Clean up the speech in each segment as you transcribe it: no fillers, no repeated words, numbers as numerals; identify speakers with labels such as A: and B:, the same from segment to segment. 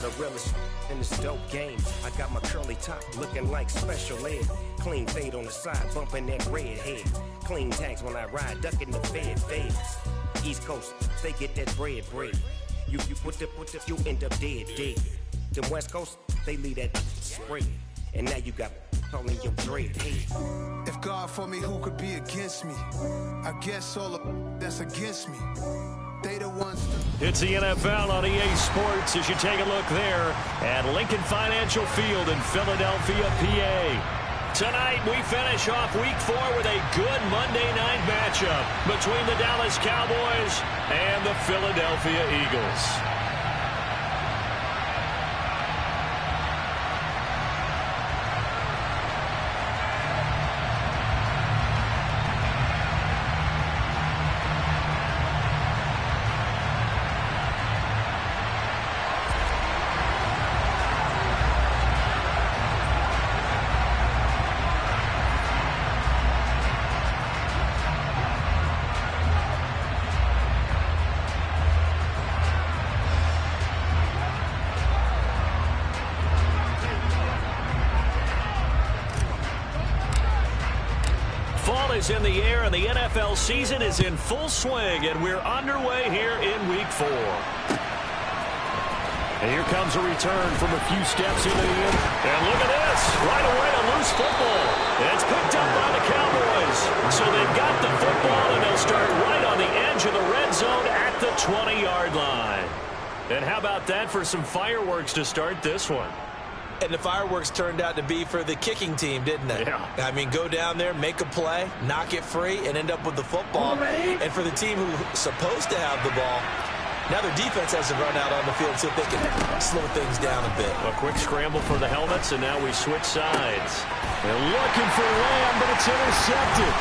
A: The realest in this dope game. I got my curly top looking like special ed. Clean fade on the side, bumping that red head. Clean tags when I ride, ducking the fades. East Coast, they get that bread. You you end up dead. The West Coast, they leave that spread. And now you got calling your dread head.
B: If God for me, who could be against me? I guess all the that's against me. They the ones.
C: It's the NFL on EA Sports as you take a look there at Lincoln Financial Field in Philadelphia, PA. Tonight we finish off Week 4 with a good Monday night matchup between the Dallas Cowboys and the Philadelphia Eagles. Fall is in the air and the NFL season is in full swing, and we're underway here in Week 4. And here comes a return from a few steps into the end. And look at this. Right away, a loose football. It's picked up by the Cowboys. So they've got the football, and they'll start right on the edge of the red zone at the 20-yard line. And how about that for some fireworks to start this one?
D: And the fireworks turned out to be for the kicking team, didn't they?
C: Yeah.
D: I mean, go down there, make a play, knock it free, and end up with the football. And for the team who's supposed to have the ball, now their defense has to run out on the field so they can slow things down a bit.
C: A quick scramble for the helmets, and now we switch sides. They're looking for Lamb, but it's intercepted.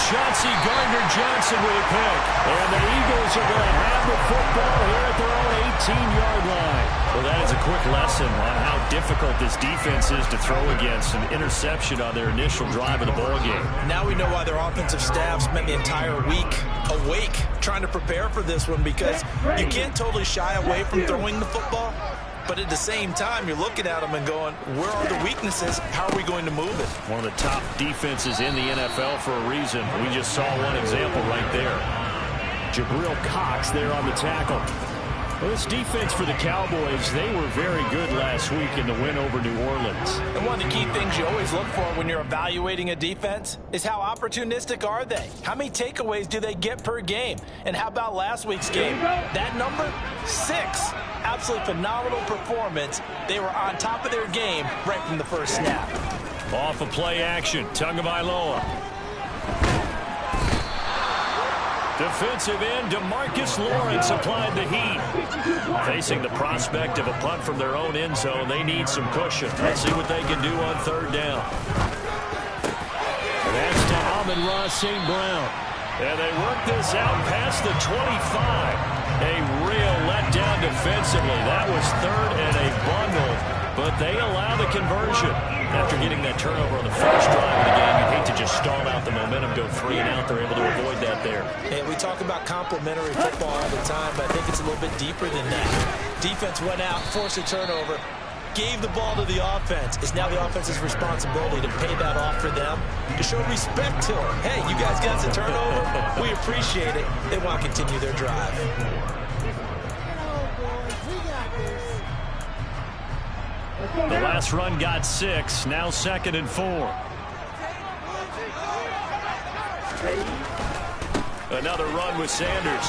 C: Chauncey Gardner-Johnson with a pick. And the Eagles are going to have the football here at their own 18-yard line. Well, that is a quick lesson on how difficult this defense is to throw against. An interception on their initial drive of the ballgame.
D: Now we know why their offensive staff spent the entire week awake trying to prepare for this one, because you can't totally shy away from throwing the football. But at the same time, you're looking at them and going, where are the weaknesses? How are we going to move it?
C: One of the top defenses in the NFL for a reason. We just saw one example right there. Jabril Cox there on the tackle. Well, this defense for the Cowboys, they were very good last week in the win over New Orleans.
D: And one of the key things you always look for when you're evaluating a defense is how opportunistic are they? How many takeaways do they get per game? And how about last week's game? That number, 6. Absolutely phenomenal performance. They were on top of their game right from the first snap.
C: Off of play action, Tagovailoa. Defensive end, DeMarcus Lawrence applied the heat. Facing the prospect of a punt from their own end zone, they need some cushion. Let's see what they can do on third down. And that's to Amon-Ra St. Brown. And they work this out past the 25. A real letdown defensively. That was third and a bundle, but they allow the conversion. After getting that turnover on the first drive of the game, you'd hate to just stall out the momentum, go 3 and out. They're able to avoid that there.
D: And we talk about complementary football all the time, but I think it's a little bit deeper than that. Defense went out, forced a turnover, gave the ball to the offense. It's now the offense's responsibility to pay that off for them, to show respect to them. Hey, you guys got the turnover. We appreciate it. They want to continue their drive.
C: The last run got 6. Now 2nd and 4. Another run with Sanders.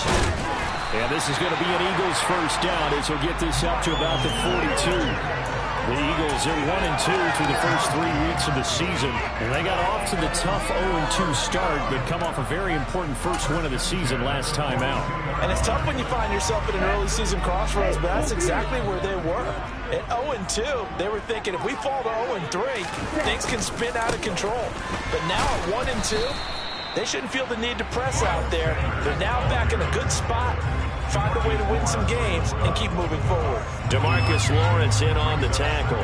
C: And this is going to be an Eagles first down as he'll get this up to about the 42. The Eagles are 1-2 through the first 3 weeks of the season. And they got off to the tough 0-2 start, but come off a very important first win of the season last time out.
D: And it's tough when you find yourself at an early season crossroads, but that's exactly where they were. At 0-2, they were thinking if we fall to 0-3, things can spin out of control. But now at 1-2, they shouldn't feel the need to press out there. They're now back in a good spot. Find a way to win some games and keep moving forward.
C: DeMarcus Lawrence in on the tackle.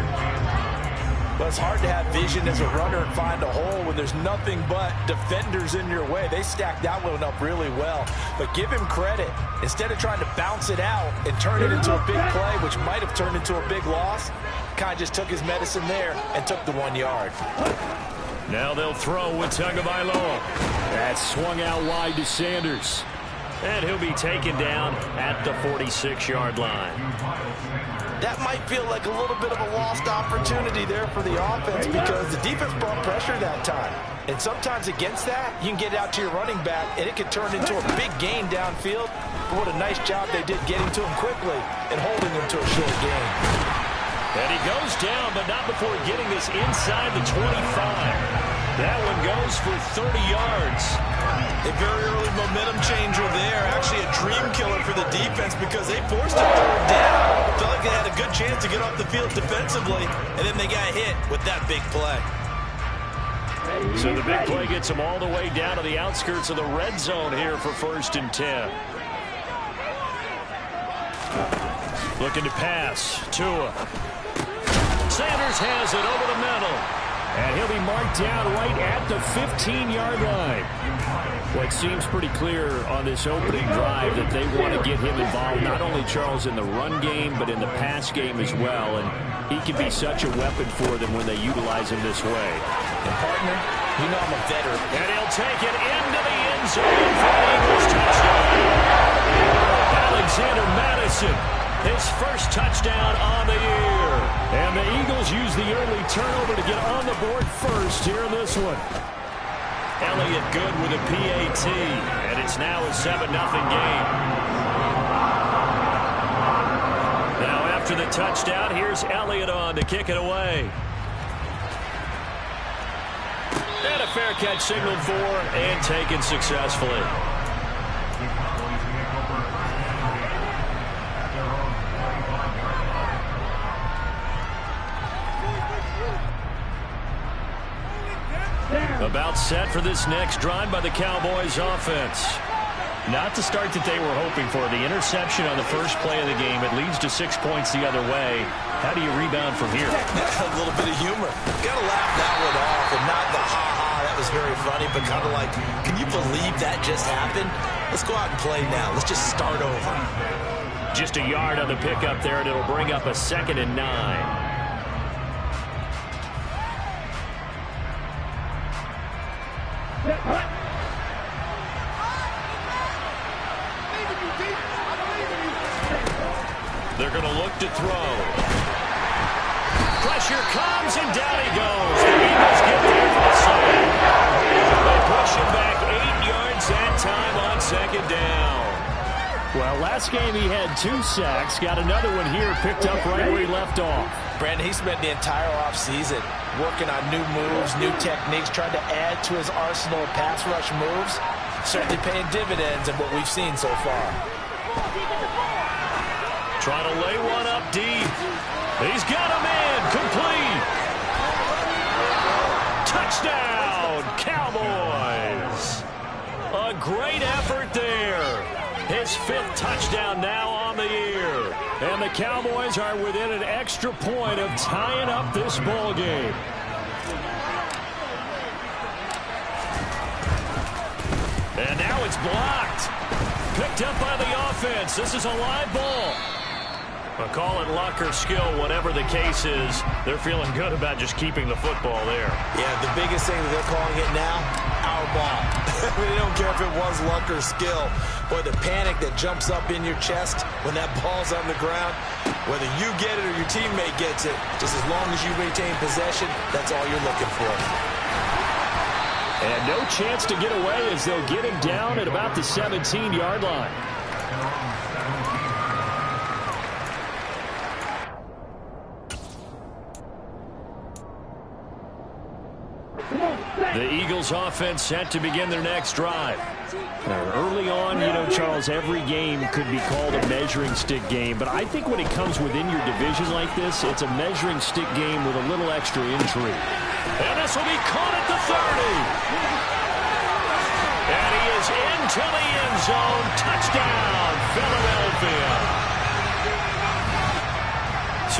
D: But it's hard to have vision as a runner and find a hole when there's nothing but defenders in your way. They stacked that one up really well. But give him credit. Instead of trying to bounce it out and turn it into a big play, which might have turned into a big loss, kind of just took his medicine there and took the 1 yard.
C: Now they'll throw with Tagovailoa. That's swung out wide to Sanders. And he'll be taken down at the 46-yard line.
D: That might feel like a little bit of a lost opportunity there for the offense because the defense brought pressure that time. And sometimes against that, you can get out to your running back, and it could turn into a big gain downfield. But what a nice job they did getting to him quickly and holding him to a short gain.
C: And he goes down, but not before getting this inside the 25. That one goes for 30 yards.
E: A very early momentum changer there. Actually a dream killer for the defense because they forced a third down. Felt like they had a good chance to get off the field defensively, and then they got hit with that big play.
C: So the big play gets them all the way down to the outskirts of the red zone here for 1st and 10. Looking to pass. Tua. Sanders has it over the middle. And he'll be marked down right at the 15-yard line. Well, it seems pretty clear on this opening drive that they want to get him involved, not only, Charles, in the run game, but in the pass game as well. And he can be such a weapon for them when they utilize him this way.
D: And, partner, you know I'm a veteran.
C: And he'll take it into the end zone for the Eagles touchdown. Alexander Madison, his first touchdown on the year. And the Eagles use the early turnover to get on the board first here in this one. Elliott good with a PAT, and it's now a 7-0 game. Now after the touchdown, here's Elliott on to kick it away. And a fair catch signaled for and taken successfully. About set for this next drive by the Cowboys offense. Not the start that they were hoping for. The interception on the first play of the game. It leads to 6 points the other way. How do you rebound from here?
E: A little bit of humor. Got to laugh that one off and not the ha-ha. That was very funny, but kind of like, can you believe that just happened? Let's go out and play now. Let's just start over.
C: Just a yard on the pickup there, and it'll bring up a 2nd and 9. They're going to look to throw. Pressure comes, and down he goes. The Eagles get there for the sack. They push him back 8 yards that time on 2nd down. Well, last game he had 2 sacks. Got another one here picked up right where he left off.
D: Brandon, he spent the entire offseason working on new moves, new techniques, trying to add to his arsenal of pass rush moves. Certainly paying dividends in what we've seen so far.
C: Trying to lay one up deep. He's got him in. Complete. Touchdown, Cowboys. A great effort there. His 5th touchdown now on the year. And the Cowboys are within an extra point of tying up this ball game. And now it's blocked. Picked up by the offense. This is a live ball. But call it luck or skill, whatever the case is, they're feeling good about just keeping the football there.
E: Yeah, the biggest thing that they're calling it now, our ball. They don't care if it was luck or skill. Boy, the panic that jumps up in your chest when that ball's on the ground, whether you get it or your teammate gets it, just as long as you retain possession, that's all you're looking for.
C: And no chance to get away as they'll get him down at about the 17-yard line. The Eagles offense set to begin their next drive. Early on, you know, Charles, every game could be called a measuring stick game, but I think when it comes within your division like this, it's a measuring stick game with a little extra intrigue. And this will be caught at the 30. And he is into the end zone. Touchdown, Philadelphia.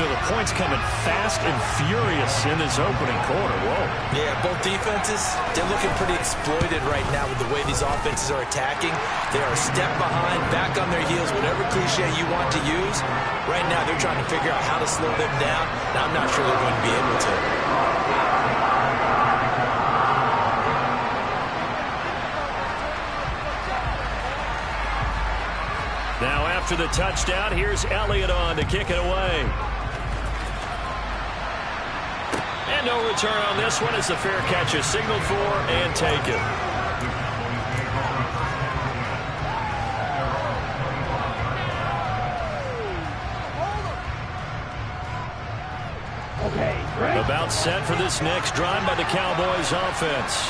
C: So the points coming fast and furious in this opening quarter. Whoa.
D: Yeah, both defenses, they're looking pretty exploited right now with the way these offenses are attacking. They are a step behind, back on their heels, whatever cliche you want to use. Right now, they're trying to figure out how to slow them down, and I'm not sure they're going to be able to.
C: Now after the touchdown, here's Elliott on to kick it away. And no return on this one as the fair catch is signaled for and taken. About set for this next drive by the Cowboys offense.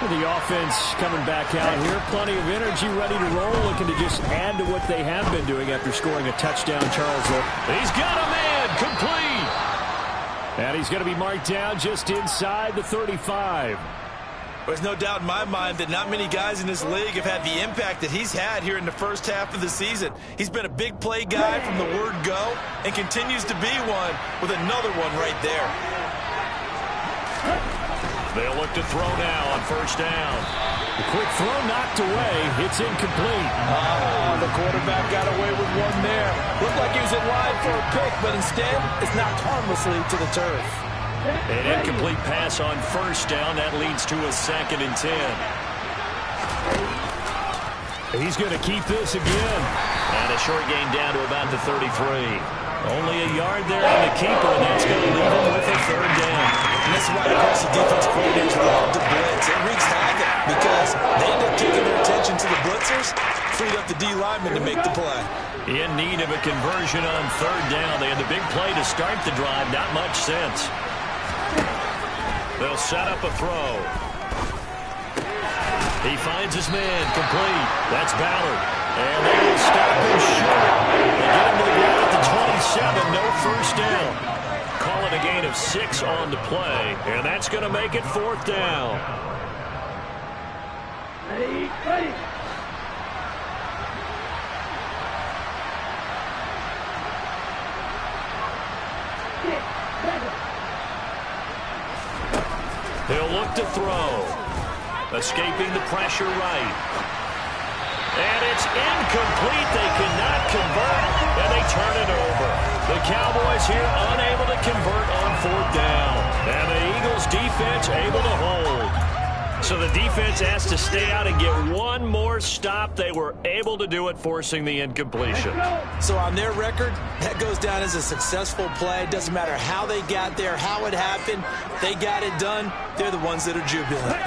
C: The offense coming back out here. Plenty of energy, ready to roll, looking to just add to what they have been doing after scoring a touchdown. Charles Hill. He's got a man, complete. And he's going to be marked down just inside the 35.
D: There's no doubt in my mind that not many guys in this league have had the impact that he's had here in the first half of the season. He's been a big play guy from the word go and continues to be one with another one right there.
C: They'll look to throw now on first down. The quick throw knocked away. It's incomplete.
D: The quarterback got away with one there. Looked like he was in line for a pick, but instead it's knocked harmlessly to the turf.
C: An incomplete pass on first down. That leads to a 2nd and 10. He's going to keep this again. And a short gain down to about the 33. Only a yard there on the keeper, and that's going to leave him with a 3rd down.
D: And that's why, of course, the defense coordinators love to blitz. It wreaks havoc because they end up taking their attention to the blitzers, freed up the D lineman to make the play.
C: In need of a conversion on 3rd down. They had the big play to start the drive. Not much sense. They'll set up a throw. He finds his man, complete. That's Ballard. And they will stop him short. They get him to the ground at the 27. No first down. Call it a gain of 6 on the play. And that's going to make it 4th down.
F: Ready.
C: He'll look to throw. Escaping the pressure right. And it's incomplete. They cannot convert, and they turn it over. The Cowboys here unable to convert on 4th down. And the Eagles defense able to hold. So the defense has to stay out and get one more stop. They were able to do it, forcing the incompletion.
D: So on their record, that goes down as a successful play. Doesn't matter how they got there, how it happened. They got it done. They're the ones that are jubilant.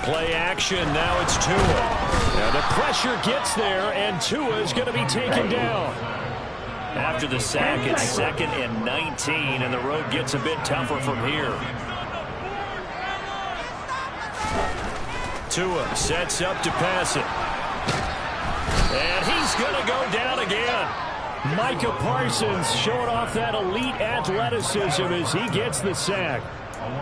C: Play action. Now it's Tua. Now the pressure gets there, and Tua is going to be taken down. After the sack, it's 2nd and 19, and the road gets a bit tougher from here. Tua sets up to pass it. And he's going to go down again.
F: Micah Parsons showing off that elite athleticism as he gets the sack.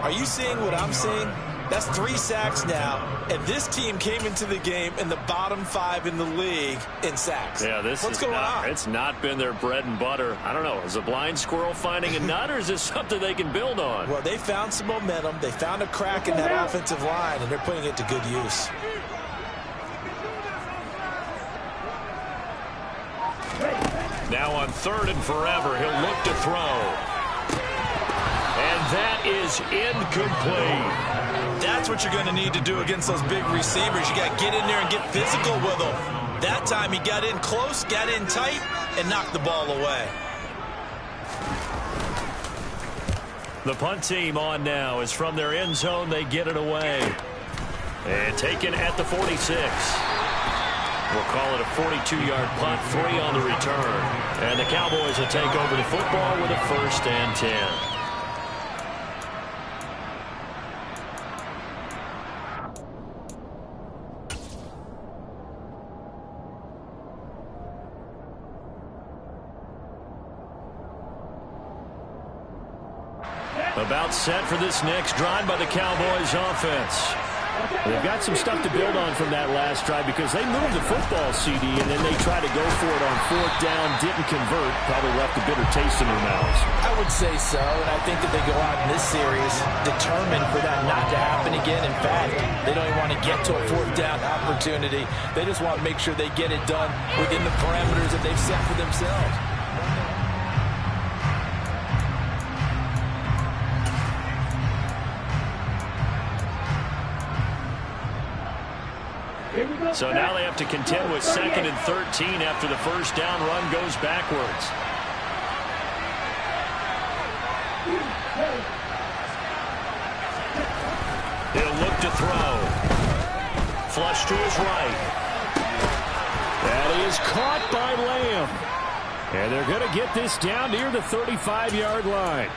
D: Are you seeing what I'm seeing? That's 3 sacks now, and this team came into the game in the bottom 5 in the league in sacks.
C: Yeah, what's going on? It's not been their bread and butter. I don't know. Is a blind squirrel finding a nut, or is this something they can build on?
D: Well, they found some momentum. They found a crack in that offensive line, and they're putting it to good use.
C: Now on 3rd and forever, he'll look to throw. And that is incomplete.
D: That's what you're going to need to do against those big receivers. You got to get in there and get physical with them. That time he got in close, got in tight, and knocked the ball away.
C: The punt team on now is from their end zone. They get it away. And taken at the 46. We'll call it a 42-yard punt, 3 on the return. And the Cowboys will take over the football with a 1st and 10. About set for this next drive by the Cowboys offense.
F: They've got some stuff to build on from that last drive because they moved the football, CD, and then they tried to go for it on 4th down, didn't convert, probably left a bitter taste in their mouths.
D: I would say so, and I think that they go out in this series determined for that not to happen again. In fact, they don't even want to get to a 4th down opportunity. They just want to make sure they get it done within the parameters that they've set for themselves.
F: So now they have to contend with 2nd and 13 after the first down run goes backwards. He'll look to throw. Flush to his right. That is caught by Lamb. And they're going to get this down near the 35-yard line.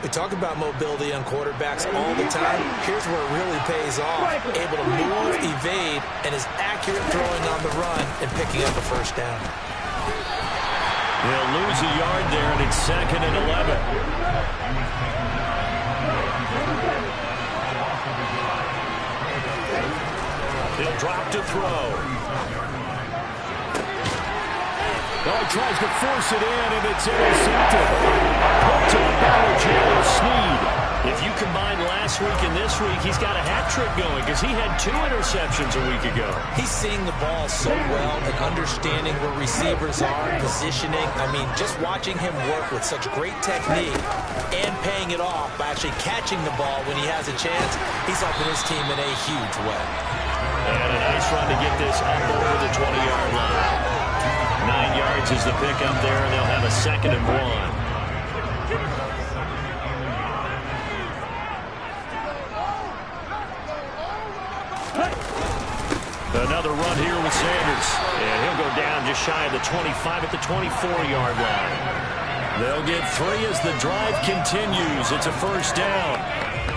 E: We talk about mobility on quarterbacks all the time. Here's where it really pays off. Able to move, evade, and is accurate throwing on the run and picking up a first down.
F: They'll lose a yard there, and it's 2nd and 11. He'll drop to throw. Oh, he tries to force it in, and it's intercepted. Hooked on by Gerald Sneed. If you combine last week and this week, he's got a hat trick going because he had 2 interceptions a week ago.
E: He's seeing the ball so well and understanding where receivers are, positioning. I mean, just watching him work with such great technique and paying it off by actually catching the ball when he has a chance, he's helping his team in a huge way.
F: And a nice run to get this up over the 20-yard line. 9 yards is the pickup there, and they'll have a 2nd and 1. Another run here with Sanders. And he'll go down just shy of the 25 at the 24-yard line. They'll get 3 as the drive continues. It's a first down.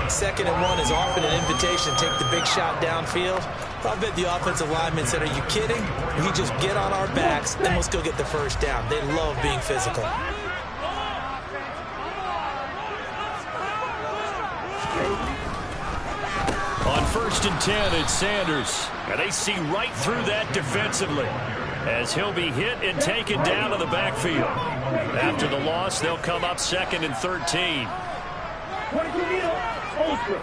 E: 2nd and 1 is often an invitation to take the big shot downfield. I bet the offensive lineman said, are you kidding? We just get on our backs, and let's go get the first down. They love being physical.
F: On 1st and 10, it's Sanders. And they see right through that defensively as he'll be hit and taken down to the backfield. After the loss, they'll come up 2nd and 13. Ultra.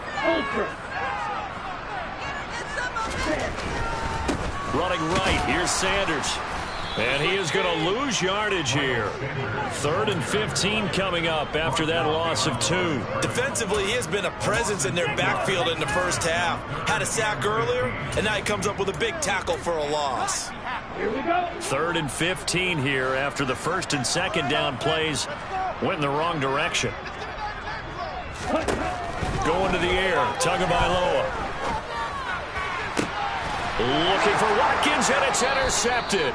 F: Running right, here's Sanders. And he is going to lose yardage here. 3rd and 15 coming up after that loss of 2.
E: Defensively, he has been a presence in their backfield in the first half. Had a sack earlier, and now he comes up with a big tackle for a loss.
F: Here we go. 3rd and 15 here after the 1st and 2nd down plays went in the wrong direction. Going to the air, Tagovailoa. Looking for Watkins, and it's intercepted.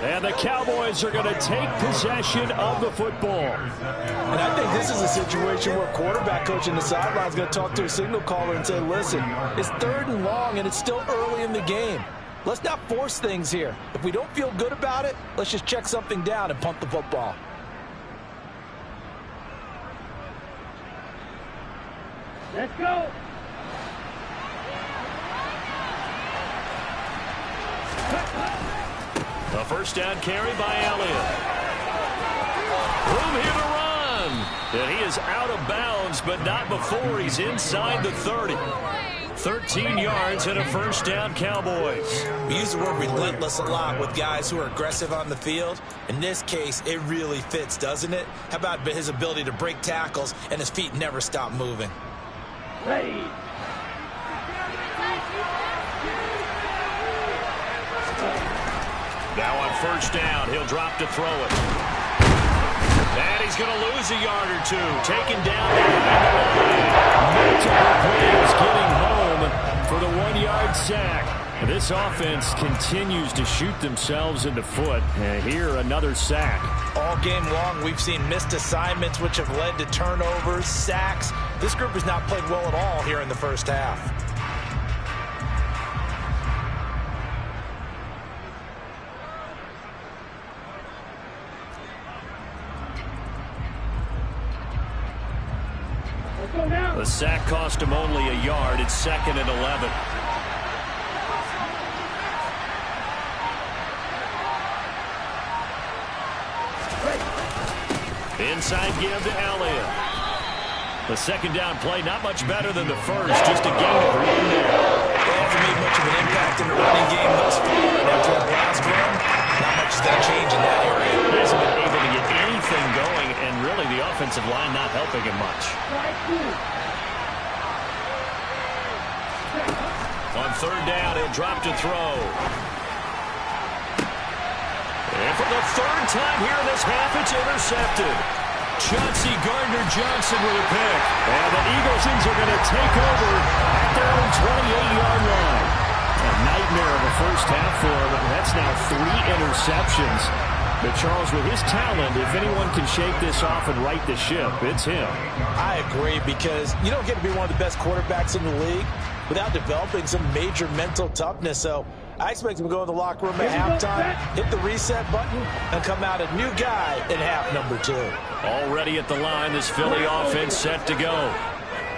F: And the Cowboys are going to take possession of the football.
D: And I think this is a situation where quarterback coach in the sideline is going to talk to a signal caller and say, listen, it's 3rd and long, and it's still early in the game. Let's not force things here. If we don't feel good about it, let's just check something down and punt the football.
G: Let's go.
F: A first down carry by Elliott. Room here to run. And he is out of bounds, but not before he's inside the 30. 13 yards and a first down, Cowboys.
E: We use the word relentless a lot with guys who are aggressive on the field. In this case, it really fits, doesn't it? How about his ability to break tackles and his feet never stop moving?
G: Ready.
F: Now on first down, he'll drop to throw it. And he's going to lose a yard or 2. Taken down behind the line. Multiple players getting home for the 1-yard sack. And this offense continues to shoot themselves in the foot. And here, another sack.
D: All game long, we've seen missed assignments, which have led to turnovers, sacks. This group has not played well at all here in the first half.
C: The sack cost him only a yard. It's 2nd and 11. Inside give to Elliott. The second down play, not much better than the first, just a gain of 1 there.
D: They haven't made much of an impact in the running game thus far. And after that last run, not much is going to change in that area.
C: He hasn't been able to get anything going, and really the offensive line not helping him much. On 3rd down, he'll drop to throw. And for the 3rd time here in this half, it's intercepted. Chauncey Gardner-Johnson with a pick. And the Eaglesons are going to take over at their own 28-yard line. A nightmare of a first half for him. That's now 3 interceptions. But Charles, with his talent, if anyone can shake this off and right the ship, it's him.
D: I agree, because you don't get to be one of the best quarterbacks in the league without developing some major mental toughness. So I expect him to go in the locker room at halftime, hit the reset button, and come out a new guy in half number 2.
C: Already at the line, this Philly offense set to go.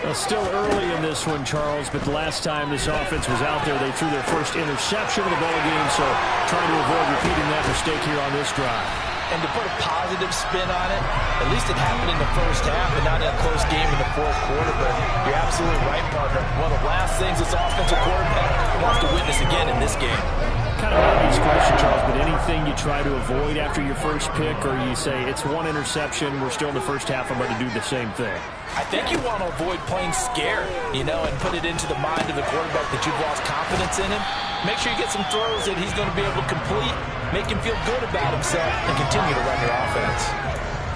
C: Well, still early in this one, Charles, but the last time this offense was out there, they threw their first interception of the ball game, so trying to avoid repeating that mistake here on this drive.
D: And to put a positive spin on it, at least it happened in the first half and not in a close game in the 4th quarter. But you're absolutely right, partner. One of the last things this offensive quarterback wants to witness again in this game.
C: Kind of an obvious question, Charles, but anything you try to avoid after your first pick, or you say it's 1 interception, we're still in the first half, I'm going to do the same thing?
D: I think you want to avoid playing scared, and put it into the mind of the quarterback that you've lost confidence in him. Make sure you get some throws that he's going to be able to complete, make him feel good about himself, and continue to run your offense.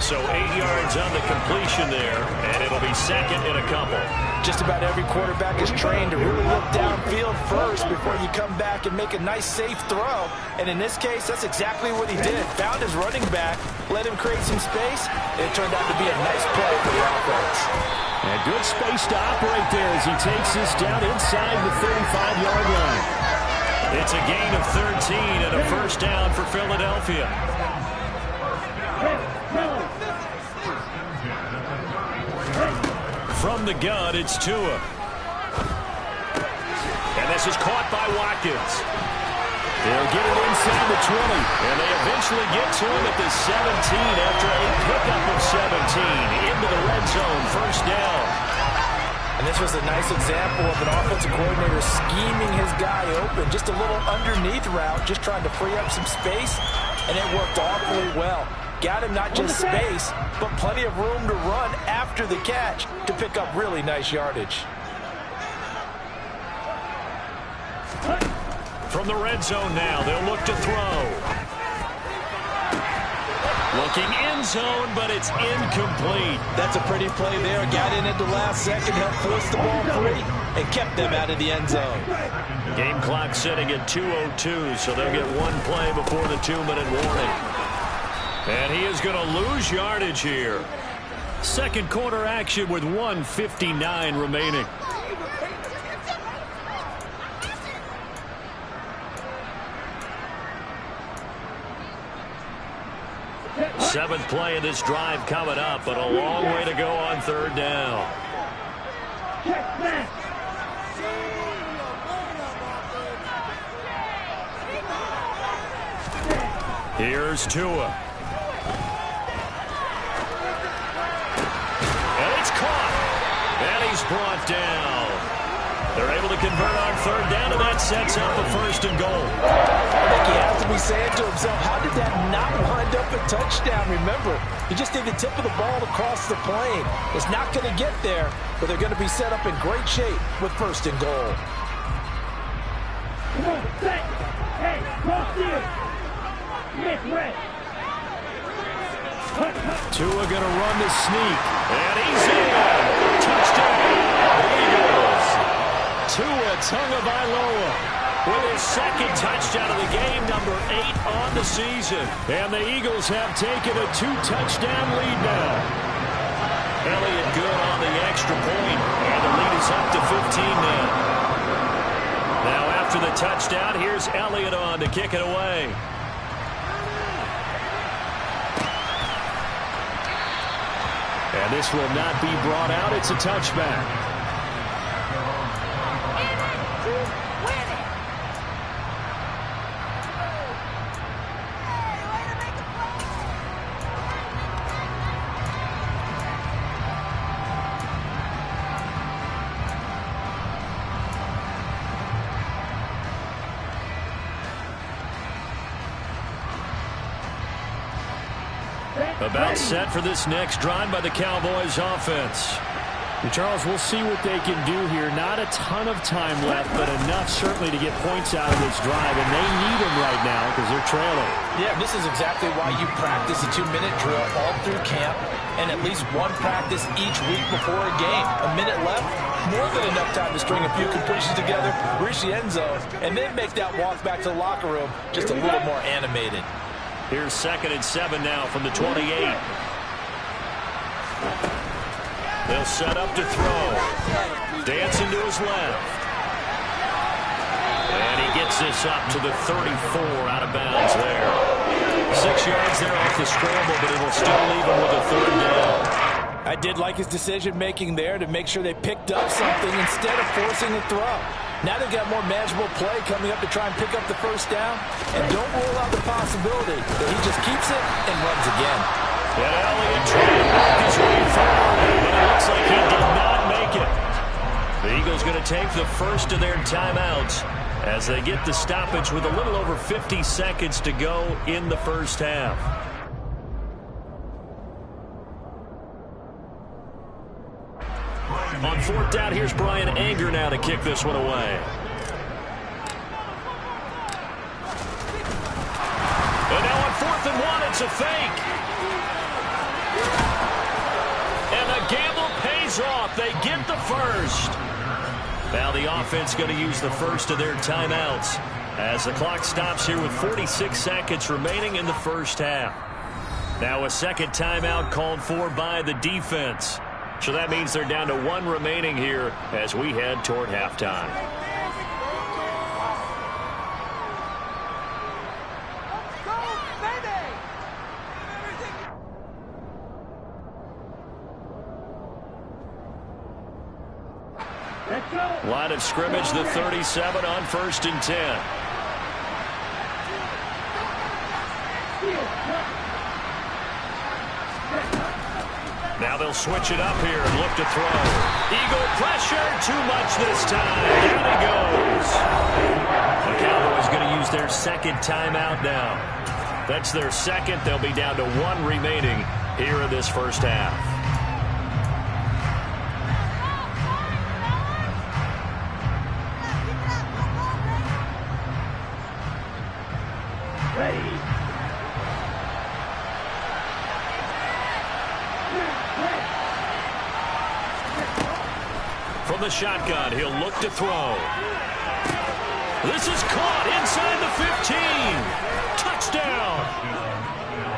C: So 8 yards on the completion there, and it'll be 2nd and a couple.
D: Just about every quarterback is trained to really look downfield first before you come back and make a nice, safe throw. And in this case, that's exactly what he did. Found his running back, let him create some space, and it turned out to be a nice play for the offense.
C: And good space to operate there as he takes this down inside the 35-yard line. It's a gain of 13 and a first down for Philadelphia. From the gun, it's Tua. And this is caught by Watkins. They'll get it inside the 20, and they eventually get to him at the 17 after a pickup of 17 into the red zone, first down.
D: And this was a nice example of an offensive coordinator scheming his guy open, just a little underneath route, just trying to free up some space, and it worked awfully well. Got him not just space, but plenty of room to run after the catch to pick up really nice yardage.
C: From the red zone now, they'll look to throw. Looking end zone, but it's incomplete.
D: That's a pretty play there. Got in at the last second, helped force the ball free, and kept them out of the end zone.
C: Game clock sitting at 2:02, so they'll get 1 play before the 2-minute warning. And he is going to lose yardage here. Second quarter action with 1:59 remaining. Seventh play of this drive coming up, but a long way to go on 3rd down. Here's Tua. And it's caught. And he's brought down. They're able to convert on 3rd down, and that sets up a 1st and goal.
D: I think he has to be saying to himself, how did that not wind up a touchdown? Remember, he just did the tip of the ball across the plane. It's not going to get there, but they're going to be set up in great shape with 1st and goal.
G: Come on, set. Hey, cross here. Miss red.
C: Tua going to run the sneak. And he's in. Touchdown, Eagles. Tua Tagovailoa with his 2nd touchdown of the game, number 8 on the season. And the Eagles have taken a 2-touchdown lead now. Elliott good on the extra point, and the lead is up to 15 now. Now after the touchdown, here's Elliott on to kick it away. And this will not be brought out. It's a touchback. About set for this next drive by the Cowboys offense.
F: And Charles, we'll see what they can do here. Not a ton of time left, but enough certainly to get points out of this drive, and they need them right now because they're trailing.
D: Yeah, this is exactly why you practice a 2-minute drill all through camp and at least one practice each week before a game. A minute left, more than enough time to string a few completions together, reach the end zone, and then make that walk back to the locker room just a little more animated.
F: Here's 2nd and 7 now from the 28. They'll set up to throw. Dancing to his left. And he gets this up to the 34 out of bounds there. 6 yards there off the scramble, but it'll still leave him with a 3rd down.
D: I did like his decision-making there to make sure they picked up something instead of forcing a throw. Now they've got more manageable play coming up to try and pick up the 1st down. And don't rule out the possibility that he just keeps it and runs again.
F: And Elliott trying to work his way forward, but it looks like he did not make it. The Eagles going to take the first of their timeouts as they get the stoppage with a little over 50 seconds to go in the first half. On 4th down, here's Brian Anger now to kick this one away. And now on 4th and 1, it's a fake. And the gamble pays off. They get the first. Now the offense going to use the first of their timeouts as the clock stops here with 46 seconds remaining in the first half. Now a 2nd timeout called for by the defense. So that means they're down to 1 remaining here as we head toward halftime. Line of scrimmage, the 37 on 1st and 10. Now they'll switch it up here and look to throw. Eagle pressure, too much this time. Down he goes. The Cowboys going to use their 2nd timeout now. That's their 2nd. They'll be down to 1 remaining here in this first half. From the shotgun, he'll look to throw. This is caught inside the 15. Touchdown.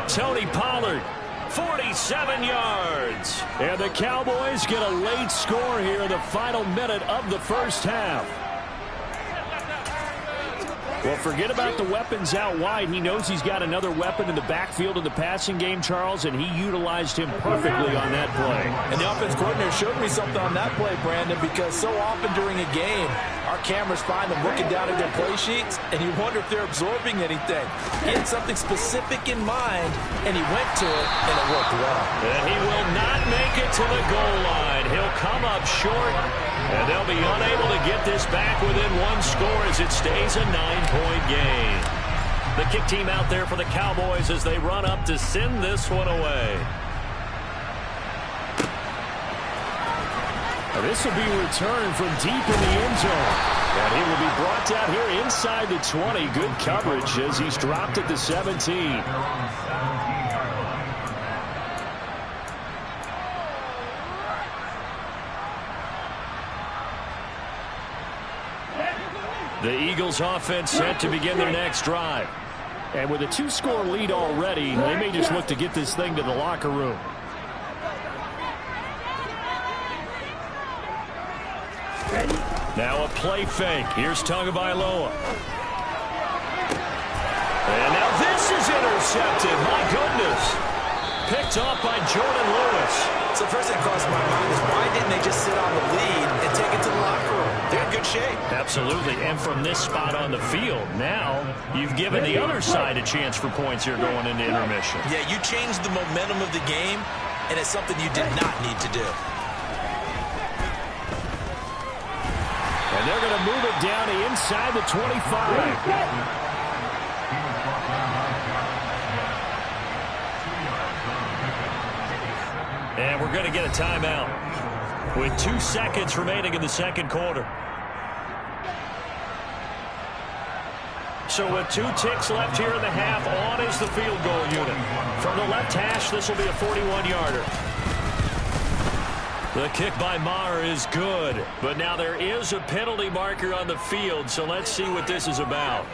F: Tony Pollard, 47 yards. And the Cowboys get a late score here in the final minute of the first half. Well, forget about the weapons out wide. He knows he's got another weapon in the backfield of the passing game, Charles, and he utilized him perfectly on that play.
D: And the offense coordinator showed me something on that play, Brandon, because so often during a game, our cameras find them looking down at their play sheets, and you wonder if they're absorbing anything. He had something specific in mind, and he went to it, and it worked well.
F: And he will not make it to the goal line. He'll come up short, and they'll be unable to get this back within 1 score as it stays a 9-point game. The kick team out there for the Cowboys as they run up to send this one away.
C: This will be returned from deep in the end zone. And he will be brought down here inside the 20. Good coverage as he's dropped at the 17.
F: The Eagles offense set to begin their next drive.
C: And with a 2-score lead already, they may just look to get this thing to the locker room.
F: Now a play fake. Here's Tagovailoa. And now this is intercepted. My goodness. Picked off by Jordan Lewis.
D: So the first thing that crossed my mind is why didn't they just sit on the lead and take it to the locker room? They're in good shape.
F: Absolutely. And from this spot on the field, now you've given the other side a chance for points here going into intermission.
D: Yeah, you changed the momentum of the game, and it's something you did not need to do.
F: And they're going to move it down to inside the 25. And we're going to get a timeout with 2 seconds remaining in the second quarter. So with 2 ticks left here in the half, on is the field goal unit. From the left hash, this will be a 41-yarder. The kick by Maher is good, but now there is a penalty marker on the field, so let's see what this is about.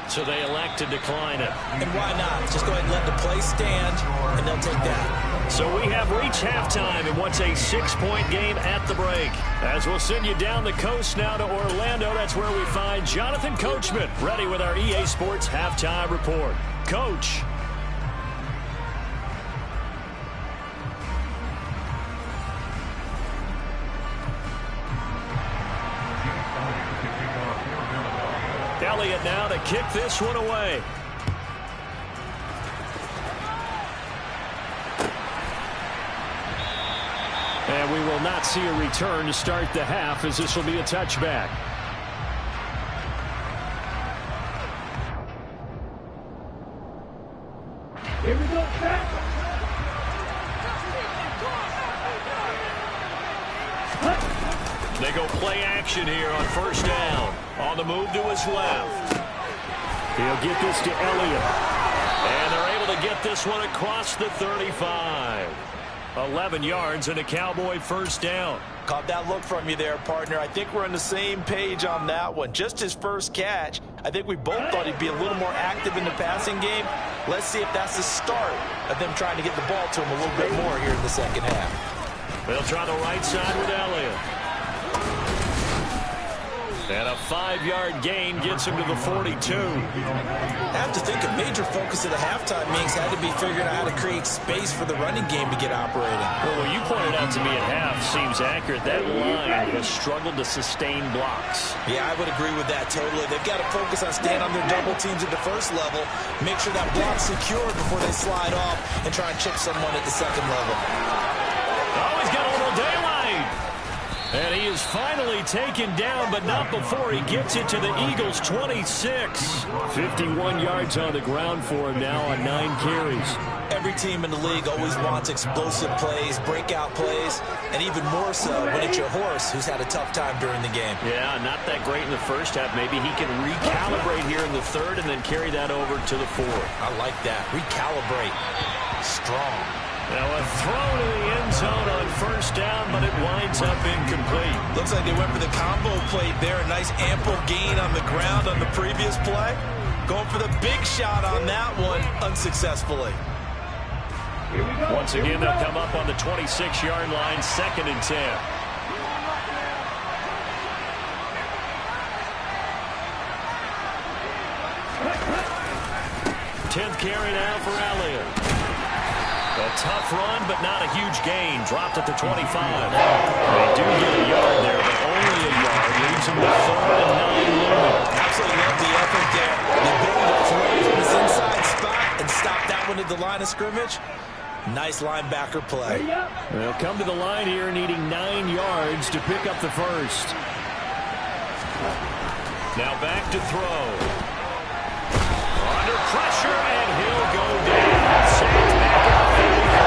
F: So they elect to decline it.
D: And why not? Just go ahead and let the play stand, and they'll take that.
F: So we have reached halftime in what's a 6-point game at the break. As we'll send you down the coast now to Orlando, that's where we find Jonathan Coachman, ready with our EA Sports Halftime Report. Coach. Elliott now to kick this one away. And we will not see a return to start the half, as this will be a touchback.
G: Here we go, back.
F: They go play action here on first down. On the move to his left. He'll get this to Elliott. And they're able to get this one across the 35. 11 yards and a Cowboy first down.
D: Caught that look from you there, partner. I think we're on the same page on that one. Just his first catch. I think we both thought he'd be a little more active in the passing game. Let's see if that's the start of them trying to get the ball to him a little bit more here in the second half.
F: They'll try the right side with Elliott. And a 5-yard gain gets him to the 42.
D: I have to think a major focus of the halftime meetings had to be figuring out how to create space for the running game to get operating.
F: Well, what you pointed out to me at half seems accurate. That line has struggled to sustain blocks.
D: Yeah, I would agree with that totally. They've got to focus on staying on their double teams at the first level, make sure that block's secured before they slide off and try and chip someone at the second level.
F: Oh, he's got a little daylight. And he is finally taken down, but not before he gets it to the Eagles' 26. 51 yards on the ground for him now on 9 carries.
D: Every team in the league always wants explosive plays, breakout plays, and even more so when it's your horse who's had a tough time during the game.
F: Yeah, not that great in the first half. Maybe he can recalibrate here in the third and then carry that over to the fourth.
D: I like that. Recalibrate. Strong.
F: Now a throw to the end zone on first down, but it winds up incomplete.
D: Looks like they went for the combo play there. A nice ample gain on the ground on the previous play. Going for the big shot on that one unsuccessfully.
F: Once again, they'll come up on the 26-yard line, 2nd and 10. 10th carry now for Elliott. A tough run, but not a huge gain. Dropped at the 25. They do get a yard there, but only a yard. Leaves them with 3rd and 9 looming.
D: Absolutely love the effort there. The ability to throw from this inside spot and stop that one at the line of scrimmage. Nice linebacker play.
F: They'll come to the line here needing 9 yards to pick up the first. Now back to throw. Under pressure, and he'll go down. Sacked back at the 35.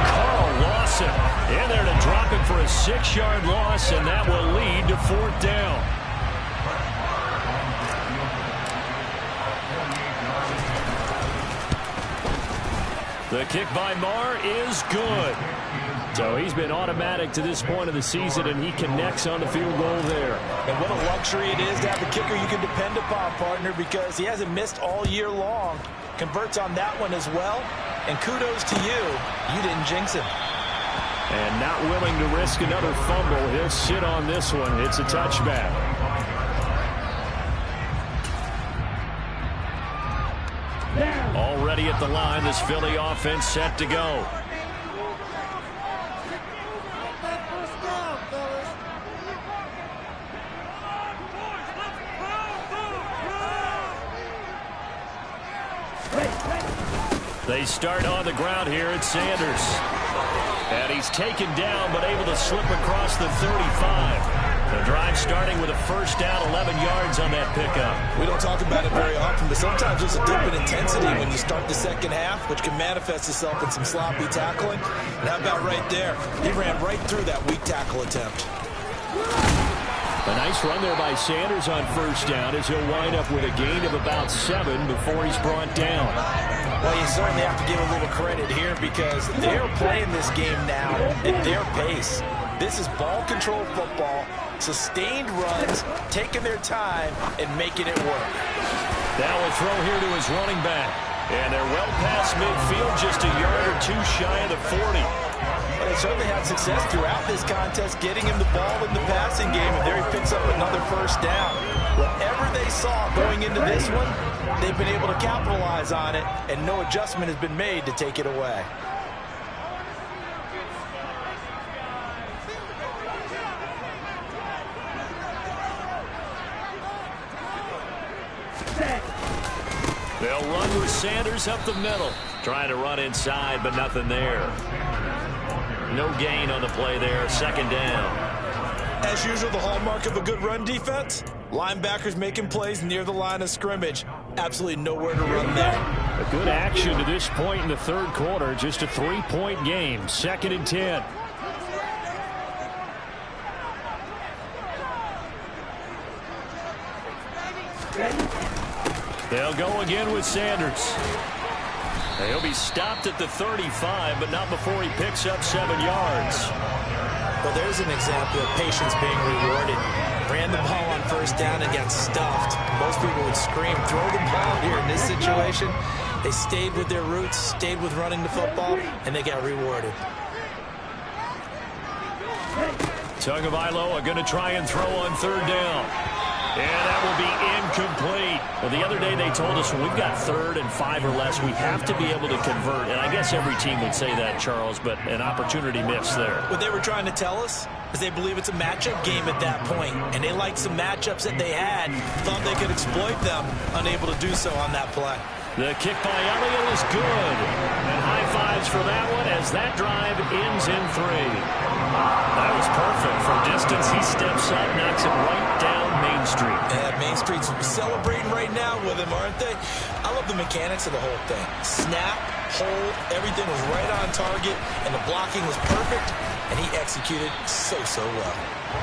F: Carl Lawson in there to drop him for a 6-yard loss, and that will lead to 4th down. The kick by Maher is good. So he's been automatic to this point of the season, and he connects on the field goal there.
D: And what a luxury it is to have a kicker you can depend upon, partner, because he hasn't missed all year long. Converts on that one as well. And kudos to you. You didn't jinx him.
F: And not willing to risk another fumble. He'll sit on this one. It's a touchback. Already ready at the line. This Philly offense set to go. They start on the ground here at Sanders. And he's taken down, but able to slip across the 35. The drive starting with a first down, 11 yards on that pickup.
E: We don't talk about it very often, but sometimes there's a dip in intensity when you start the second half, which can manifest itself in some sloppy tackling. And how about right there? He ran right through that weak tackle attempt.
F: A nice run there by Sanders on first down as he'll wind up with a gain of about 7 before he's brought down.
D: Well, you certainly have to give a little credit here because they're playing this game now at their pace. This is ball control football, sustained runs, taking their time, and making it work.
F: Now a throw here to his running back. And they're well past midfield, just a yard or two shy of the 40.
D: Well, they certainly had success throughout this contest, getting him the ball in the passing game, and there he picks up another first down. Whatever they saw going into this one, they've been able to capitalize on it, and no adjustment has been made to take it away.
F: They'll run with Sanders up the middle. Trying to run inside, but nothing there. No gain on the play there. Second down.
E: As usual, the hallmark of a good run defense, linebackers making plays near the line of scrimmage. Absolutely nowhere to run there.
F: A good action to this point in the third quarter. Just a 3-point game. 2nd and 10. They'll go again with Sanders. He'll be stopped at the 35, but not before he picks up 7 yards.
E: Well, there's an example of patience being rewarded. Ran the ball on first down and got stuffed. Most people would scream, throw the ball here. In this situation, they stayed with their roots, stayed with running the football, and they got rewarded.
F: Tagovailoa going to try and throw on third down. And that will be incomplete. Well, the other day they told us when we've got 3rd and 5 or less, we have to be able to convert. And I guess every team would say that, Charles, but an opportunity missed there.
E: What they were trying to tell us is they believe it's a matchup game at that point, and they liked some matchups that they had, thought they could exploit them, unable to do so on that play.
F: The kick by Elliott is good. And high fives for that one as that drive ends in 3. That was perfect. From distance, he steps up, knocks it right down Main Street.
E: Yeah, Main Street's celebrating right now with him, aren't they? I love the mechanics of the whole thing. Snap, hold, everything was right on target, and the blocking was perfect, and he executed so well.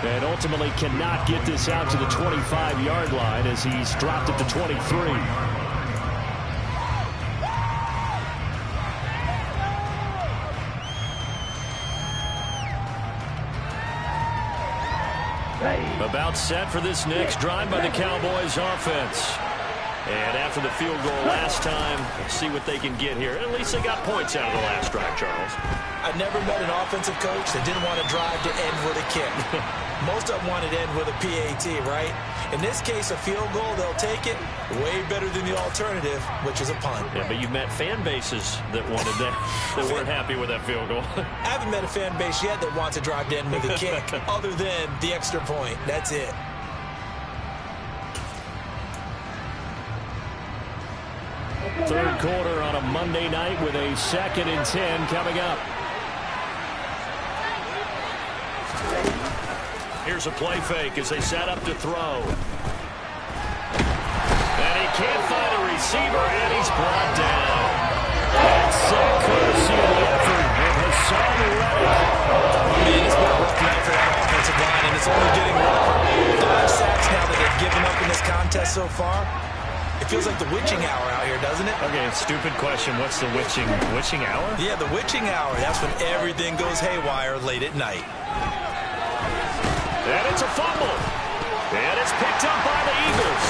F: And ultimately cannot get this out to the 25-yard line as he's dropped it to 23. About set for this next drive by the Cowboys offense. And after the field goal last time, see what they can get here. At least they got points out of the last drive, Charles.
E: I've never met an offensive coach that didn't want to drive to end with a kick. Most of them wanted to end with a PAT, right? In this case, a field goal, they'll take it. Way better than the alternative, which is a punt.
F: Yeah, but you've met fan bases that wanted that, that weren't happy with that field goal.
E: I haven't met a fan base yet that wants to drive to end with a kick, other than the extra point. That's it.
F: Third quarter on a Monday night with a 2nd and 10 coming up. Here's a play fake as they set up to throw. And he can't find a receiver, and he's brought down. And sack courtesy of the effort of Hassan Reddick.
E: Man, it's been a rough night for that offensive line, and it's only getting rougher. 5 sacks now that they've given up in this contest so far. It feels like the witching hour out here, doesn't it?
F: Okay, stupid question. What's the witching hour?
E: Yeah, the witching hour. That's when everything goes haywire late at night.
F: And it's a fumble. And it's picked up by the Eagles.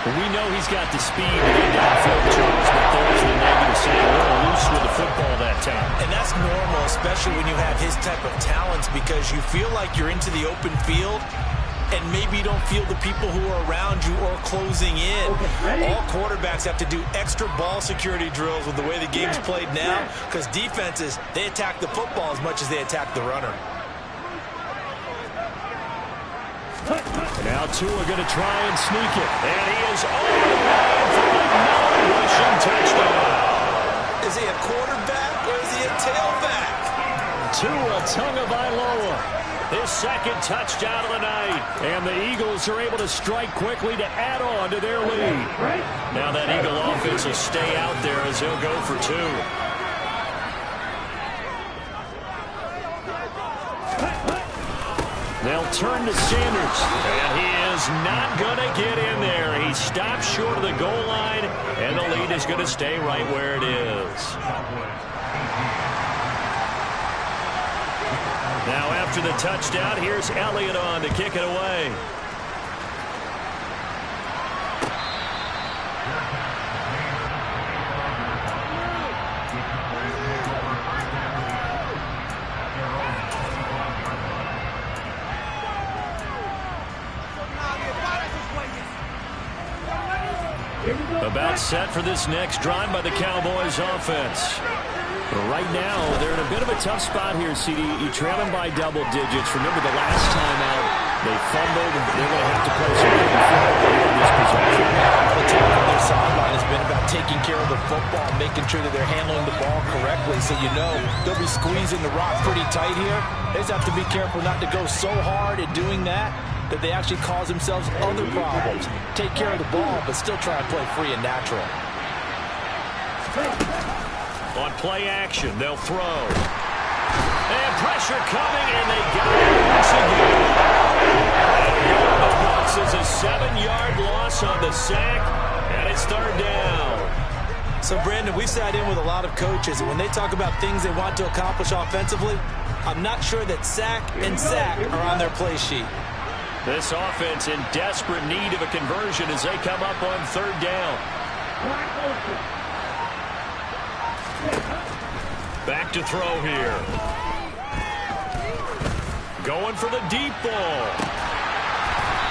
F: We know he's got the speed to get downfield, Charles, but there's the negative side. A little loose with the football that time.
E: And that's normal, especially when you have his type of talents, because you feel like you're into the open field, and maybe you don't feel the people who are around you or closing in. All quarterbacks have to do extra ball security drills with the way the game's played now, because defenses, they attack the football as much as they attack the runner.
C: Now Tua going to try and sneak it. And he is over the line for another rushing touchdown.
E: Is he a quarterback or is he a tailback?
C: Tua Tagovailoa, his second touchdown of the night. And the Eagles are able to strike quickly to add on to their lead. Now that Eagle offense will stay out there as he'll go for two. They'll turn to Sanders, and he is not going to get in there. He stops short of the goal line, and the lead is going to stay right where it is. Now after the touchdown, here's Elliott on to kick it away. About set for this next drive by the Cowboys offense. But right now, they're in a bit of a tough spot here, CD. You trail them by double digits. Remember the last time out, they fumbled. They're going to have to play some good football in this possession.
D: The talk on their sideline has been about taking care of the football, making sure that they're handling the ball correctly. So you know they'll be squeezing the rock pretty tight here. They just have to be careful not to go so hard at doing that they actually cause themselves other problems. Take care of the ball, but still try and play free and natural.
C: On play action, they'll throw. And pressure coming, and they got it once again. The box is a 7-yard loss on the sack, and it's third down.
D: So, Brandon, we sat in with a lot of coaches, and when they talk about things they want to accomplish offensively, I'm not sure that sack and sack are on their play sheet.
C: This offense in desperate need of a conversion as they come up on third down. Back to throw here. Going for the deep ball.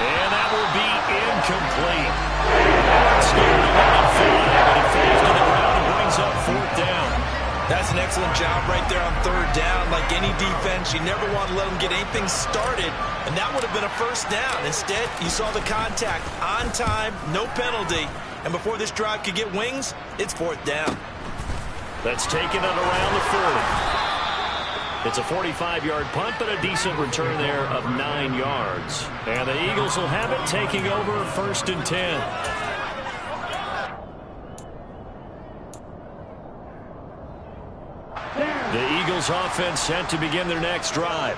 C: And that will be incomplete. Scared to let it fly, but it falls to the ground and brings up fourth down.
E: That's an excellent job right there on third down. Like any defense, you never want to let them get anything started, and that would have been a first down. Instead, you saw the contact on time, no penalty, and before this drive could get wings, it's fourth down.
C: That's taken it around the 40. It's a 45-yard punt, but a decent return there of 9 yards. And the Eagles will have it, taking over first and 10. The Eagles offense set to begin their next drive.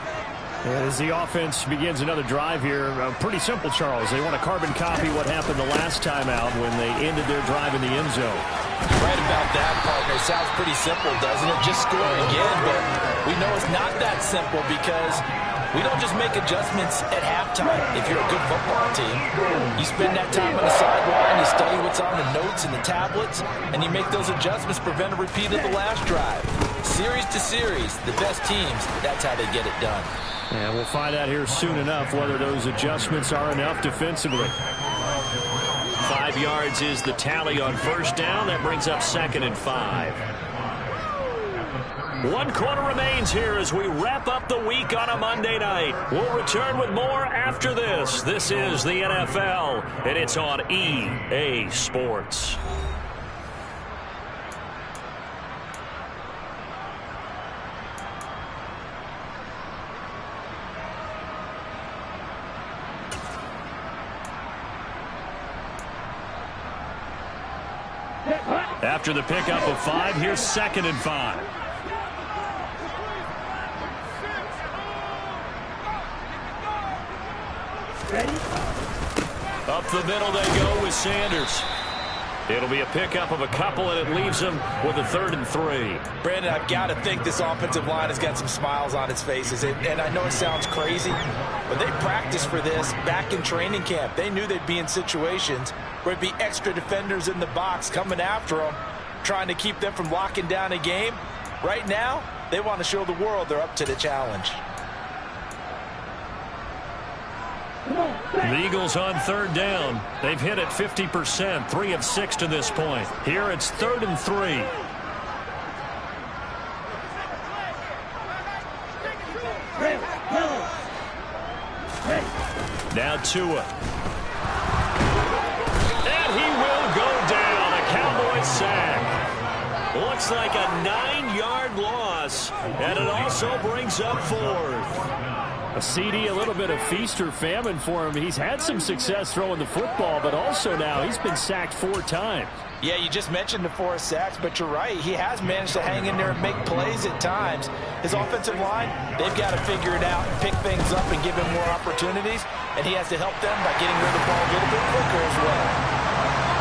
C: And as the offense begins another drive here, pretty simple, Charles. They want to carbon copy what happened the last time out when they ended their drive in the end zone.
D: Right about that, partner. Sounds pretty simple, doesn't it? Just score again, but we know it's not that simple because we don't just make adjustments at halftime if you're a good football team. You spend that time on the sideline, you study what's on the notes and the tablets, and you make those adjustments, prevent a repeat of the last drive. Series to series, the best teams, that's how they get it done.
C: And we'll find out here soon enough whether those adjustments are enough defensively. 5 yards is the tally on first down. That brings up 2nd and 5. 1 quarter remains here as we wrap up the week on a Monday night. We'll return with more after this. This is the NFL, and it's on EA Sports. After the pickup of 5, here's 2nd and 5. Up the middle they go with Sanders. It'll be a pickup of a couple, and it leaves them with a 3rd and 3.
D: Brandon, I've got to think this offensive line has got some smiles on its faces. And I know it sounds crazy, but they practiced for this back in training camp. They knew they'd be in situations where it'd be extra defenders in the box coming after them, trying to keep them from locking down a game. Right now, they want to show the world they're up to the challenge.
C: The Eagles on third down. They've hit it 50%, 3 of 6 to this point. Here it's 3rd and 3. Now Tua. And he will go down. A Cowboys sack. Looks like a 9-yard loss. And it also brings up 4th. A CD, a little bit of feast or famine for him. He's had some success throwing the football, but also now he's been sacked 4 times.
D: Yeah, you just mentioned the 4 sacks, but you're right. He has managed to hang in there and make plays at times. His offensive line, they've got to figure it out and pick things up and give him more opportunities, and he has to help them by getting rid of the ball a little bit quicker as well.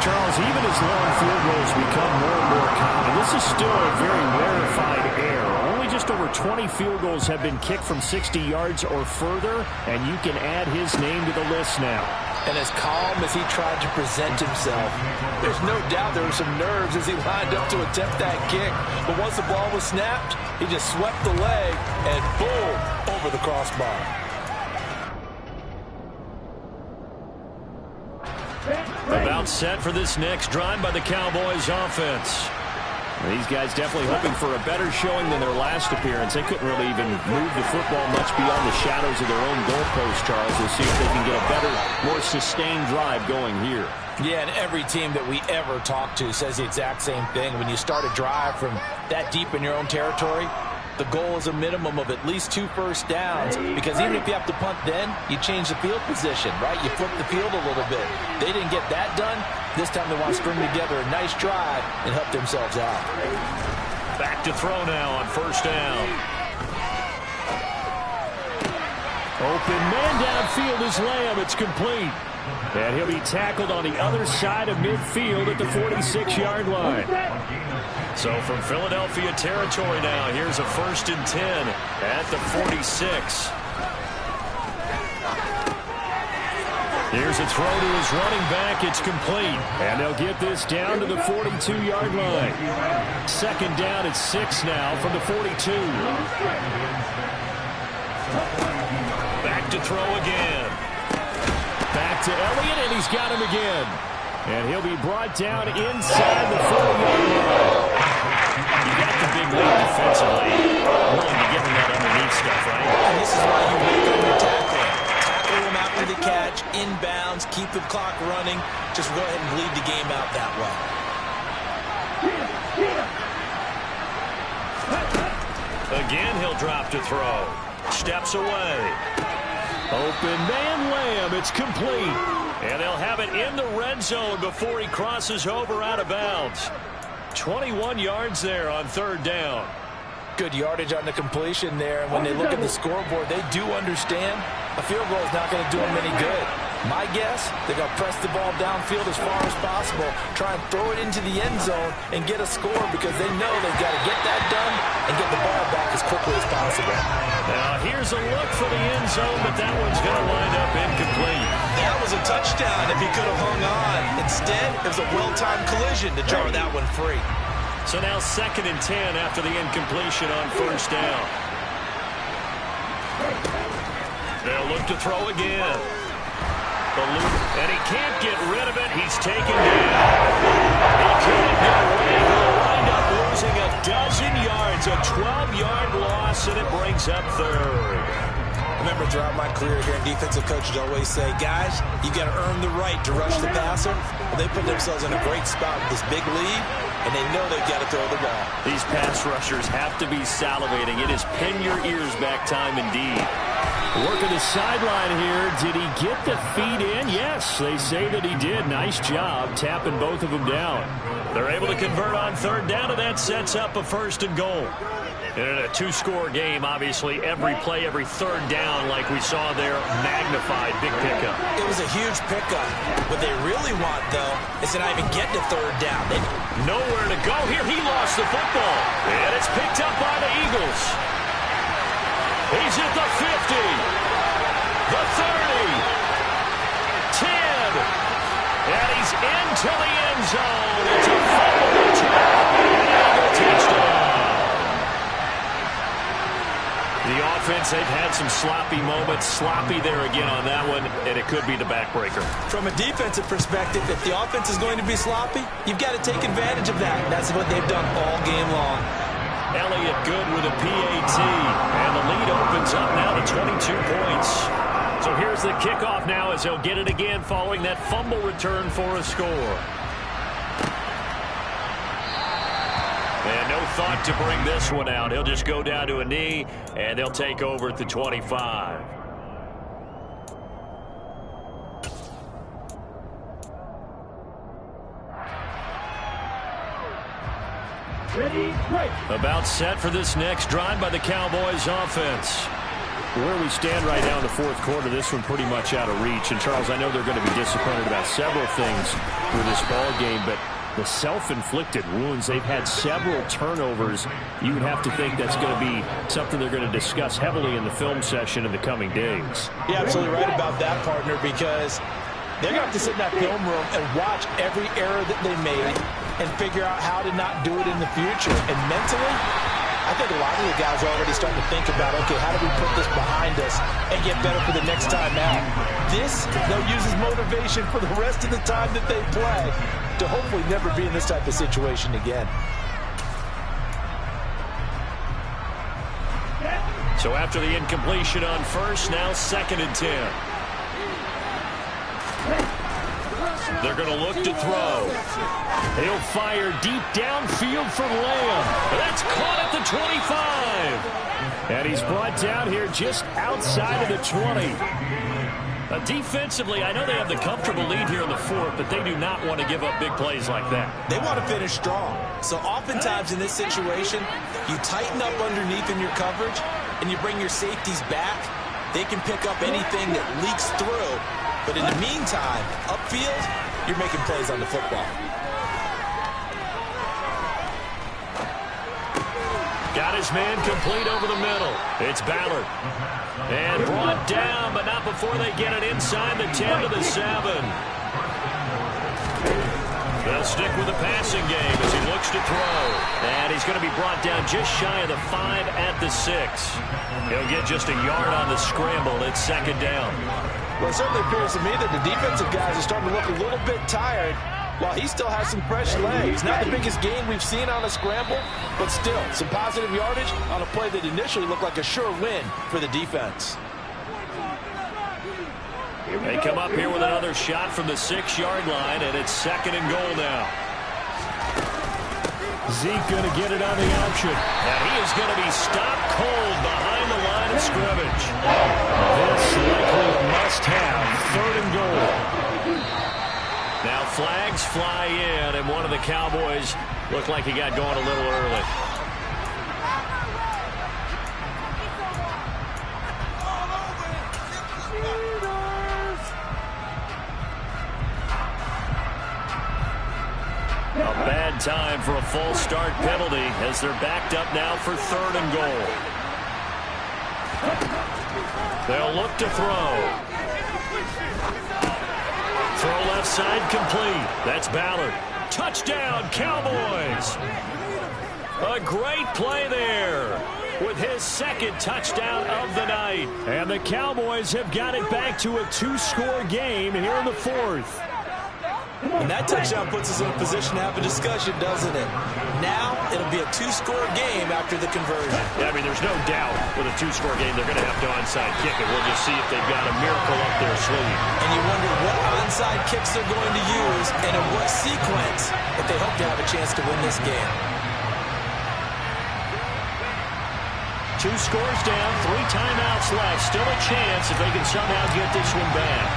C: Charles, even as long field goals become more and more common, this is still a very rarefied air. Only just over 20 field goals have been kicked from 60 yards or further, and you can add his name to the list now.
D: And as calm as he tried to present himself, there's no doubt there were some nerves as he lined up to attempt that kick. But once the ball was snapped, he just swept the leg and boom, over the crossbar.
C: About set for this next drive by the Cowboys offense. These guys definitely hoping for a better showing than their last appearance. They couldn't really even move the football much beyond the shadows of their own goalpost, Charles. We'll see if they can get a better, more sustained drive going here.
D: Yeah, and every team that we ever talk to says the exact same thing. When you start a drive from that deep in your own territory, the goal is a minimum of at least 2 first downs, because even if you have to punt then, you change the field position, right? You flip the field a little bit. They didn't get that done. This time they want to string together a nice drive and help themselves out.
C: Back to throw now on first down. Open man downfield is Lamb. It's complete. And he'll be tackled on the other side of midfield at the 46-yard line. So from Philadelphia territory now, here's a 1st and 10 at the 46. Here's a throw to his running back. It's complete. And they'll get this down to the 42-yard line. 2nd down at 6 now from the 42. Back to throw again. Back to Elliott, and he's got him again. And he'll be brought down inside the 40-yard line. You got the big lead defensively. Willing to give him that underneath stuff, right?
D: And this is why you make on your tackle. Tackle him after the catch, inbounds, keep the clock running. Just go ahead and bleed the game out that way.
C: Again, he'll drop to throw. Steps away. Open man Lamb. It's complete. And they'll have it in the red zone before he crosses over out of bounds. 21 yards there on 3rd down.
D: Good yardage on the completion there. And when they look at the scoreboard, they do understand a field goal is not going to do them any good. My guess, they're going to press the ball downfield as far as possible, try and throw it into the end zone and get a score, because they know they've got to get that done and get the ball back as quickly as possible.
C: Now here's a look for the end zone, but that one's going to wind up incomplete.
D: That was a touchdown if he could have hung on. Instead, it was a well-timed collision to jar that one free.
C: So now 2nd and 10 after the incompletion on 1st down. They'll look to throw again. And he can't get rid of it. He's taken down. He couldn't get away. He'll wind up losing a dozen yards. A 12-yard loss, and it brings up 3rd.
D: Remember, throughout my career here, defensive coaches always say, guys, you got to earn the right to rush the passer. Well, they put themselves in a great spot with this big lead, and they know they've got to throw the ball.
C: These pass rushers have to be salivating. It is pin your ears back time indeed. Working the sideline here. Did he get the feet in? Yes, they say that he did. Nice job tapping both of them down. They're able to convert on 3rd down, and that sets up a 1st and goal. And in a 2-score game, obviously, every play, every 3rd down, like we saw there, magnified, big pickup.
D: It was a huge pickup. What they really want, though, is to not even get to 3rd down.
C: Nowhere to go here. He lost the football. And it's picked up by the Eagles. He's at the 50, the 30, 10, and he's into the end zone. It's a fumble return, and an Eagle touchdown. The
F: offense, they've had some sloppy moments. Sloppy there again on that one, and it could be the backbreaker.
D: From a defensive perspective, if the offense is going to be sloppy, you've got to take advantage of that. That's what they've done all game long.
F: Elliott good with a PAT, and the lead opens up now to 22 points. So here's the kickoff now as he'll get it again following that fumble return for a score. And no thought to bring this one out. He'll just go down to a knee, and they'll take over at the 25.
G: Ready, break.
F: About set for this next drive by the Cowboys offense. Where we stand right now in the fourth quarter, this one pretty much out of reach. And, Charles, I know they're going to be disappointed about several things with this ball game, but the self-inflicted wounds, they've had several turnovers. You would have to think that's going to be something they're going to discuss heavily in the film session in the coming days.
D: You're absolutely right about that, partner, because they're going to have to sit in that film room and watch every error that they made and figure out how to not do it in the future. And mentally, I think a lot of the guys are already starting to think about, okay, how do we put this behind us and get better for the next time out? This, they'll use as motivation for the rest of the time that they play to hopefully never be in this type of situation again.
F: So after the incompletion on first, now 2nd and 10. They're going to look to throw. He'll fire deep downfield for Lamb. That's caught at the 25. And he's brought down here just outside of the 20. Defensively, I know they have the comfortable lead here in the fourth, but they do not want to give up big plays like that.
D: They want to finish strong. So oftentimes in this situation, you tighten up underneath in your coverage, and you bring your safeties back. They can pick up anything that leaks through. But in the meantime, upfield, you're making plays on the football.
F: Got his man complete over the middle. It's Ballard. And brought down, but not before they get it inside the 10 to the 7. They'll stick with the passing game as he looks to throw. And he's going to be brought down just shy of the 5 at the 6. He'll get just a yard on the scramble. It's 2nd down.
D: Well, it certainly appears to me that the defensive guys are starting to look a little bit tired while he still has some fresh legs. Not the biggest gain we've seen on a scramble, but still some positive yardage on a play that initially looked like a sure win for the defense.
F: They come up here with another shot from the 6-yard line, and it's 2nd and goal now. Zeke going to get it on the option. And he is going to be stopped cold behind the line of scrimmage. This likely a must-have. 3rd and goal. Now flags fly in, and one of the Cowboys looked like he got going a little early. A bad time for a false start penalty as they're backed up now for 3rd and goal. They'll look to throw. Throw left side complete. That's Ballard. Touchdown, Cowboys. A great play there with his 2nd touchdown of the night. And the Cowboys have got it back to a 2-score game here in the 4th.
D: And that touchdown puts us in a position to have a discussion, doesn't it? Now, it'll be a 2-score game after the conversion.
F: Yeah, I mean, there's no doubt with a 2-score game, they're going to have to onside kick it. We'll just see if they've got a miracle up their sleeve.
D: And you wonder what onside kicks they're going to use and in what sequence if they hope to have a chance to win this game.
F: 2 scores down, 3 timeouts left. Still a chance if they can somehow get this one back.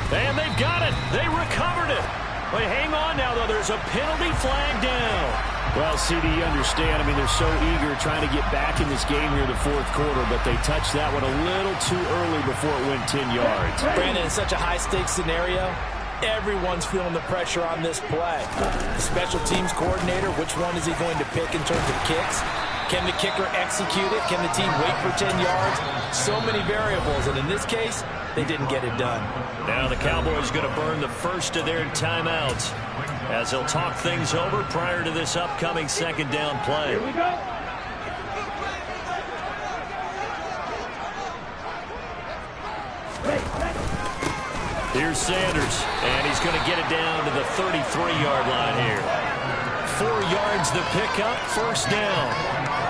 F: And they've got it. They recovered it. But hang on now, though. There's a penalty flag down.
C: Well, CD, you understand. I mean, they're so eager trying to get back in this game here in the fourth quarter, but they touched that one a little too early before it went 10 yards.
D: Brandon, in such a high-stakes scenario, everyone's feeling the pressure on this play. The special teams coordinator, which one is he going to pick in terms of kicks? Can the kicker execute it? Can the team wait for 10 yards? So many variables, and in this case, they didn't get it done.
F: Now the Cowboys going to burn the first of their timeouts as they'll talk things over prior to this upcoming second down play.
G: Here we go.
F: Here's Sanders, and he's going to get it down to the 33-yard line here. 4 yards the pickup, first down.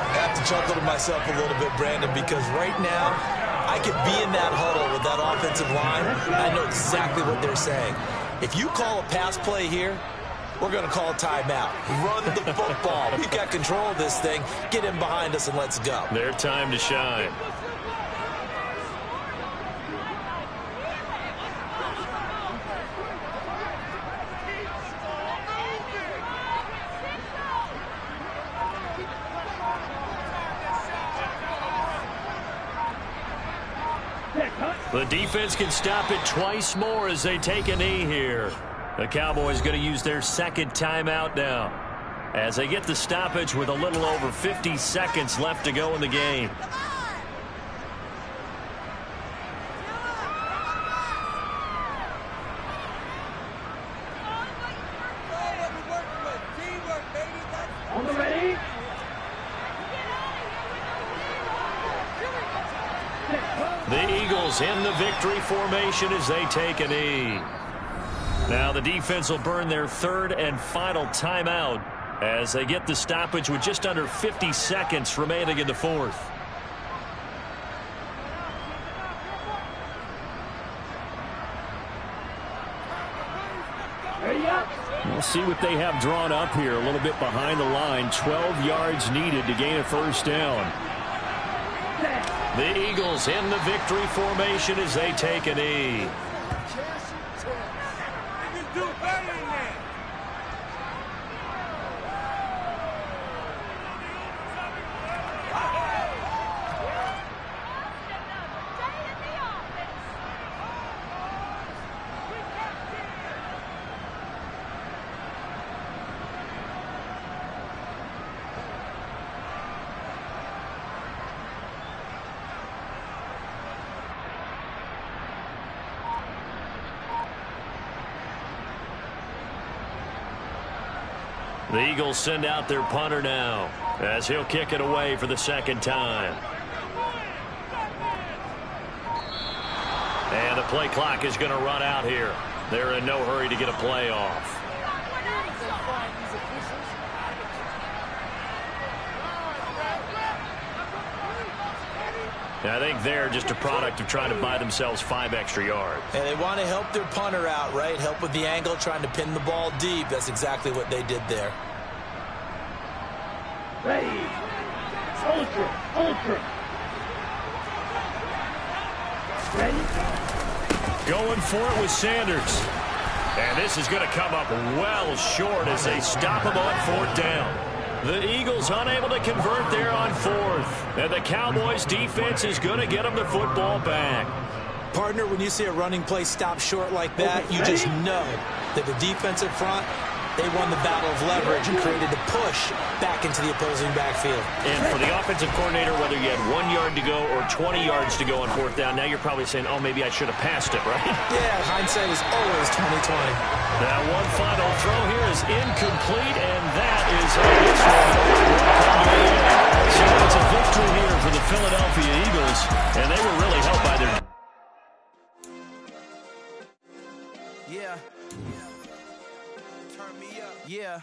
E: I have to chuckle to myself a little bit, Brandon, because right now I could be in that huddle with that offensive line. I know exactly what they're saying. If you call a pass play here, we're going to call a timeout. Run the football. We've got control of this thing. Get in behind us and let's go.
F: Their time to shine. The defense can stop it twice more as they take a knee here. The Cowboys going to use their second timeout now as they get the stoppage with a little over 50 seconds left to go in the game.
G: On the ready.
F: The Eagles in the victory formation as they take a knee. Now the defense will burn their third and final timeout as they get the stoppage with just under 50 seconds remaining in the fourth. We'll see what they have drawn up here a little bit behind the line. 12 yards needed to gain a first down. The Eagles in the victory formation as they take a knee. The Eagles send out their punter now as he'll kick it away for the second time. And the play clock is going to run out here. They're in no hurry to get a play off. I think they're just a product of trying to buy themselves 5 extra yards.
E: And they want to help their punter out, right? Help with the angle, trying to pin the ball deep. That's exactly what they did there.
G: Ready. Ultra. Ultra. Ready.
F: Going for it with Sanders. And this is going to come up well short as they stop him on fourth down. The Eagles unable to convert there on fourth. And the Cowboys defense is going to get them the football back.
E: Partner, when you see a running play stop short like that, you just know that the defensive front, they won the battle of leverage and created the push back into the opposing backfield.
F: And for the offensive coordinator, whether you had 1 yard to go or 20 yards to go on fourth down, now you're probably saying, oh, maybe I should have passed it, right?
E: Yeah, hindsight is always 20/20.
F: Now one final throw here is incomplete, and that is how this one will come to an end. So it's a victory here for the Philadelphia Eagles, and they were really helped by their...
H: Yeah. Turn me up. Yeah.